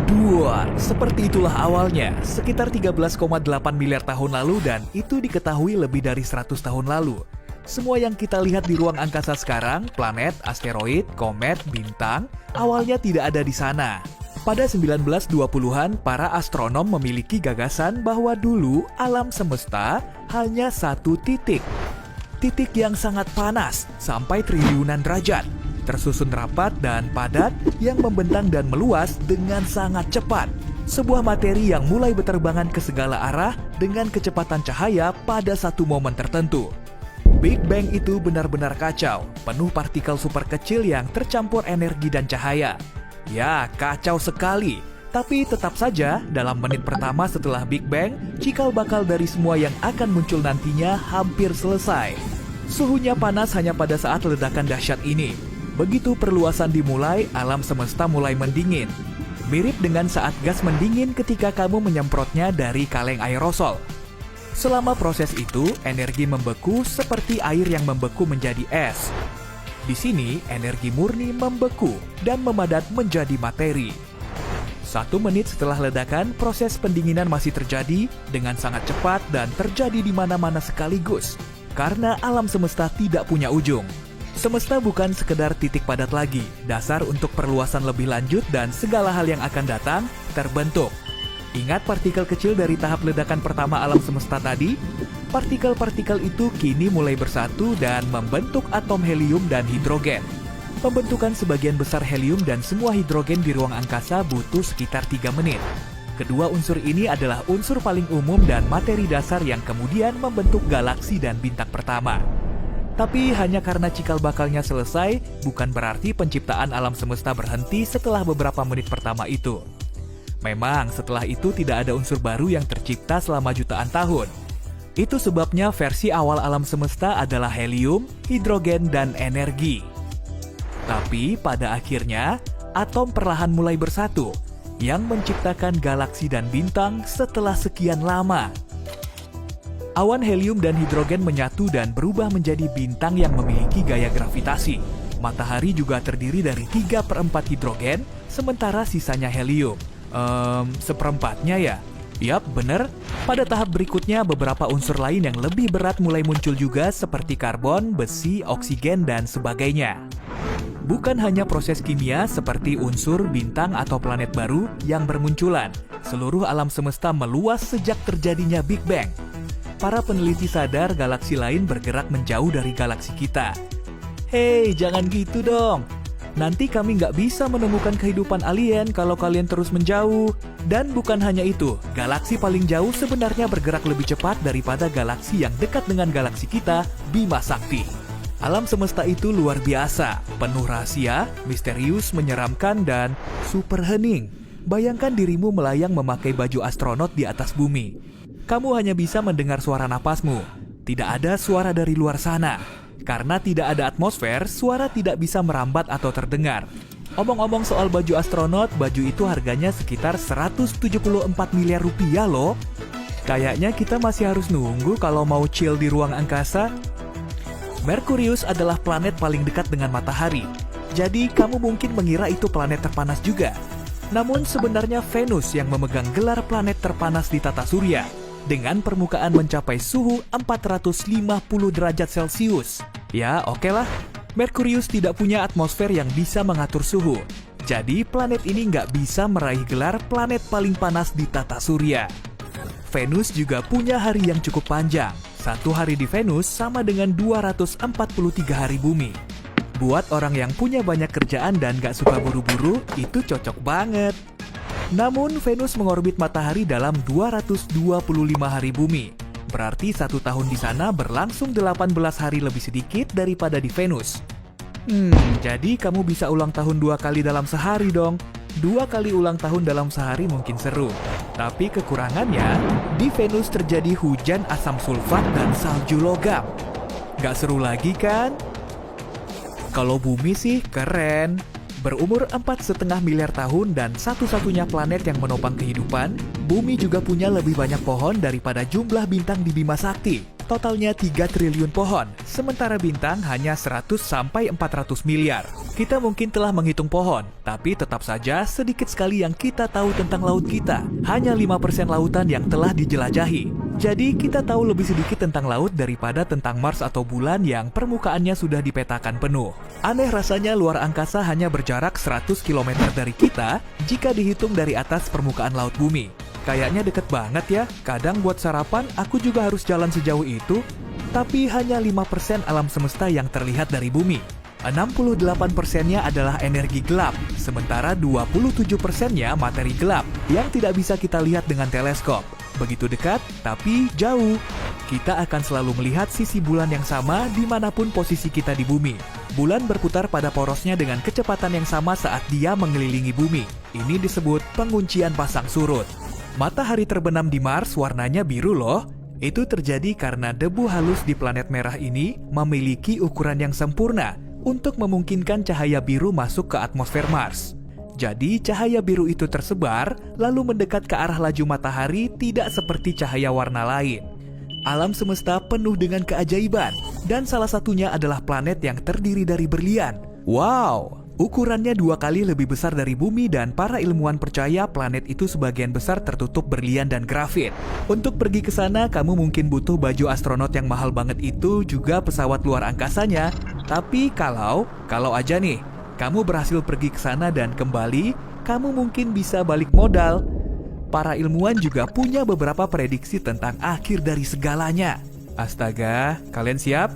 Duar, seperti itulah awalnya, sekitar 13,8 miliar tahun lalu dan itu diketahui lebih dari 100 tahun lalu. Semua yang kita lihat di ruang angkasa sekarang, planet, asteroid, komet, bintang, awalnya tidak ada di sana. Pada 1920-an, para astronom memiliki gagasan bahwa dulu alam semesta hanya satu titik. Titik yang sangat panas, sampai triliunan derajat, tersusun rapat dan padat yang membentang dan meluas dengan sangat cepat. Sebuah materi yang mulai berterbangan ke segala arah dengan kecepatan cahaya pada satu momen tertentu. Big Bang itu benar-benar kacau, penuh partikel super kecil yang tercampur energi dan cahaya. Ya, kacau sekali. Tapi tetap saja, dalam menit pertama setelah Big Bang, cikal bakal dari semua yang akan muncul nantinya hampir selesai. Suhunya panas hanya pada saat ledakan dahsyat ini. Begitu perluasan dimulai, alam semesta mulai mendingin. Mirip dengan saat gas mendingin ketika kamu menyemprotnya dari kaleng aerosol. Selama proses itu, energi membeku seperti air yang membeku menjadi es. Di sini, energi murni membeku dan memadat menjadi materi. 1 menit setelah ledakan, proses pendinginan masih terjadi dengan sangat cepat dan terjadi di mana-mana sekaligus. Karena alam semesta tidak punya ujung. Semesta bukan sekedar titik padat lagi, dasar untuk perluasan lebih lanjut dan segala hal yang akan datang terbentuk. Ingat partikel kecil dari tahap ledakan pertama alam semesta tadi? Partikel-partikel itu kini mulai bersatu dan membentuk atom helium dan hidrogen. Pembentukan sebagian besar helium dan semua hidrogen di ruang angkasa butuh sekitar 3 menit. Kedua unsur ini adalah unsur paling umum dan materi dasar yang kemudian membentuk galaksi dan bintang pertama. Tapi hanya karena cikal bakalnya selesai, bukan berarti penciptaan alam semesta berhenti setelah beberapa menit pertama itu. Memang setelah itu tidak ada unsur baru yang tercipta selama jutaan tahun. Itu sebabnya versi awal alam semesta adalah helium, hidrogen, dan energi. Tapi pada akhirnya, atom perlahan mulai bersatu, yang menciptakan galaksi dan bintang setelah sekian lama. Awan helium dan hidrogen menyatu dan berubah menjadi bintang yang memiliki gaya gravitasi. Matahari juga terdiri dari 3/4 hidrogen, sementara sisanya helium. Seperempatnya ya? Yap, bener. Pada tahap berikutnya, beberapa unsur lain yang lebih berat mulai muncul juga seperti karbon, besi, oksigen, dan sebagainya. Bukan hanya proses kimia seperti unsur, bintang, atau planet baru yang bermunculan. Seluruh alam semesta meluas sejak terjadinya Big Bang. Para peneliti sadar galaksi lain bergerak menjauh dari galaksi kita. Hei, jangan gitu dong. Nanti kami nggak bisa menemukan kehidupan alien kalau kalian terus menjauh. Dan bukan hanya itu, galaksi paling jauh sebenarnya bergerak lebih cepat daripada galaksi yang dekat dengan galaksi kita, Bima Sakti. Alam semesta itu luar biasa, penuh rahasia, misterius, menyeramkan, dan super hening. Bayangkan dirimu melayang memakai baju astronot di atas bumi. Kamu hanya bisa mendengar suara napasmu. Tidak ada suara dari luar sana. Karena tidak ada atmosfer, suara tidak bisa merambat atau terdengar. Omong-omong soal baju astronot, baju itu harganya sekitar 174 miliar rupiah loh. Kayaknya kita masih harus nunggu kalau mau chill di ruang angkasa. Merkurius adalah planet paling dekat dengan matahari. Jadi kamu mungkin mengira itu planet terpanas juga. Namun sebenarnya Venus yang memegang gelar planet terpanas di tata surya. Dengan permukaan mencapai suhu 450 derajat Celcius. Ya, oke lah. Merkurius tidak punya atmosfer yang bisa mengatur suhu. Jadi, planet ini nggak bisa meraih gelar planet paling panas di tata surya. Venus juga punya hari yang cukup panjang. 1 hari di Venus sama dengan 243 hari bumi. Buat orang yang punya banyak kerjaan dan nggak suka buru-buru, itu cocok banget. Namun, Venus mengorbit matahari dalam 225 hari bumi. Berarti 1 tahun di sana berlangsung 18 hari lebih sedikit daripada di Venus. Jadi kamu bisa ulang tahun 2 kali dalam sehari dong. 2 kali ulang tahun dalam sehari mungkin seru. Tapi kekurangannya, di Venus terjadi hujan asam sulfat dan salju logam. Gak seru lagi kan? Kalau bumi sih keren. Berumur 4,5 miliar tahun dan satu-satunya planet yang menopang kehidupan, bumi juga punya lebih banyak pohon daripada jumlah bintang di Bima Sakti. totalnya 3 triliun pohon, sementara bintang hanya 100-400 miliar. Kita mungkin telah menghitung pohon, tapi tetap saja sedikit sekali yang kita tahu tentang laut kita. Hanya 5% lautan yang telah dijelajahi. Jadi kita tahu lebih sedikit tentang laut daripada tentang Mars atau bulan yang permukaannya sudah dipetakan penuh. Aneh rasanya luar angkasa hanya berjarak 100 km dari kita jika dihitung dari atas permukaan laut bumi. Kayaknya deket banget ya, kadang buat sarapan aku juga harus jalan sejauh itu. Tapi hanya 5% alam semesta yang terlihat dari bumi. 68%-nya adalah energi gelap, sementara 27%-nya materi gelap yang tidak bisa kita lihat dengan teleskop. Begitu dekat, tapi jauh. Kita akan selalu melihat sisi bulan yang sama dimanapun posisi kita di bumi. Bulan berputar pada porosnya dengan kecepatan yang sama saat dia mengelilingi bumi. Ini disebut penguncian pasang surut. Matahari terbenam di Mars warnanya biru loh. Itu terjadi karena debu halus di planet merah ini memiliki ukuran yang sempurna untuk memungkinkan cahaya biru masuk ke atmosfer Mars. Jadi cahaya biru itu tersebar lalu mendekat ke arah laju matahari tidak seperti cahaya warna lain. Alam semesta penuh dengan keajaiban dan salah satunya adalah planet yang terdiri dari berlian. Wow! Ukurannya 2 kali lebih besar dari bumi dan para ilmuwan percaya planet itu sebagian besar tertutup berlian dan grafit. Untuk pergi ke sana, kamu mungkin butuh baju astronot yang mahal banget itu, juga pesawat luar angkasanya. Tapi kalau aja nih, kamu berhasil pergi ke sana dan kembali, kamu mungkin bisa balik modal. Para ilmuwan juga punya beberapa prediksi tentang akhir dari segalanya. Astaga, kalian siap?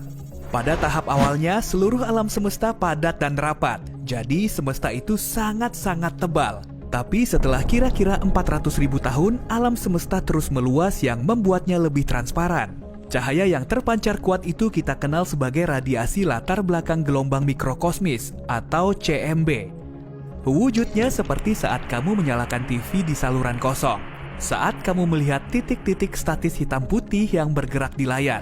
Pada tahap awalnya, seluruh alam semesta padat dan rapat. Jadi semesta itu sangat-sangat tebal. Tapi setelah kira-kira 400.000 tahun, alam semesta terus meluas yang membuatnya lebih transparan. Cahaya yang terpancar kuat itu kita kenal sebagai radiasi latar belakang gelombang mikrokosmis atau CMB. Wujudnya seperti saat kamu menyalakan TV di saluran kosong. Saat kamu melihat titik-titik statis hitam putih yang bergerak di layar.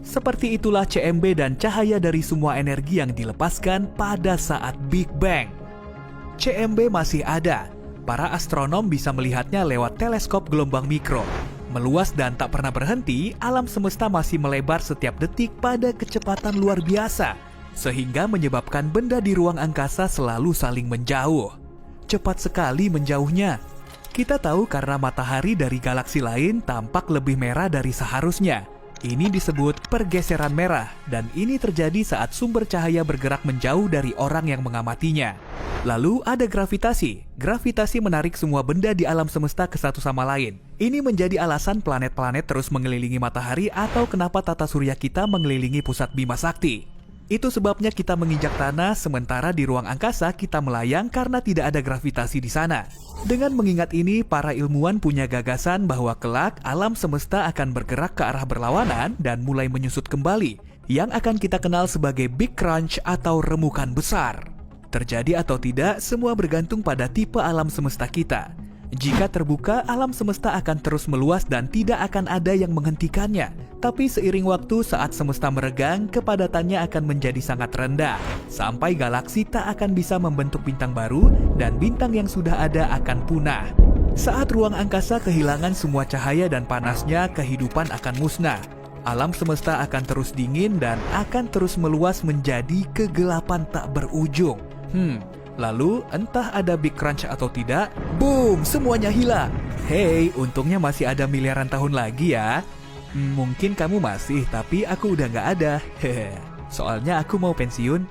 Seperti itulah CMB dan cahaya dari semua energi yang dilepaskan pada saat Big Bang. CMB masih ada. Para astronom bisa melihatnya lewat teleskop gelombang mikro. Meluas dan tak pernah berhenti, alam semesta masih melebar setiap detik pada kecepatan luar biasa, sehingga menyebabkan benda di ruang angkasa selalu saling menjauh. Cepat sekali menjauhnya. Kita tahu karena matahari dari galaksi lain tampak lebih merah dari seharusnya. Ini disebut pergeseran merah, dan ini terjadi saat sumber cahaya bergerak menjauh dari orang yang mengamatinya. Lalu ada gravitasi. Gravitasi menarik semua benda di alam semesta ke satu sama lain. Ini menjadi alasan planet-planet terus mengelilingi matahari atau kenapa tata surya kita mengelilingi pusat Bima Sakti. Itu sebabnya kita menginjak tanah, sementara di ruang angkasa kita melayang karena tidak ada gravitasi di sana. Dengan mengingat ini, para ilmuwan punya gagasan bahwa kelak alam semesta akan bergerak ke arah berlawanan dan mulai menyusut kembali, yang akan kita kenal sebagai Big Crunch atau remukan besar. Terjadi atau tidak, semua bergantung pada tipe alam semesta kita. Jika terbuka, alam semesta akan terus meluas dan tidak akan ada yang menghentikannya. Tapi seiring waktu, saat semesta meregang, kepadatannya akan menjadi sangat rendah. Sampai galaksi tak akan bisa membentuk bintang baru dan bintang yang sudah ada akan punah. Saat ruang angkasa kehilangan semua cahaya dan panasnya, kehidupan akan musnah. Alam semesta akan terus dingin dan akan terus meluas menjadi kegelapan tak berujung. Lalu, entah ada Big Crunch atau tidak, boom, semuanya hilang. Hey, untungnya masih ada miliaran tahun lagi ya. Mungkin kamu masih, tapi aku udah nggak ada. Hehe. Soalnya aku mau pensiun.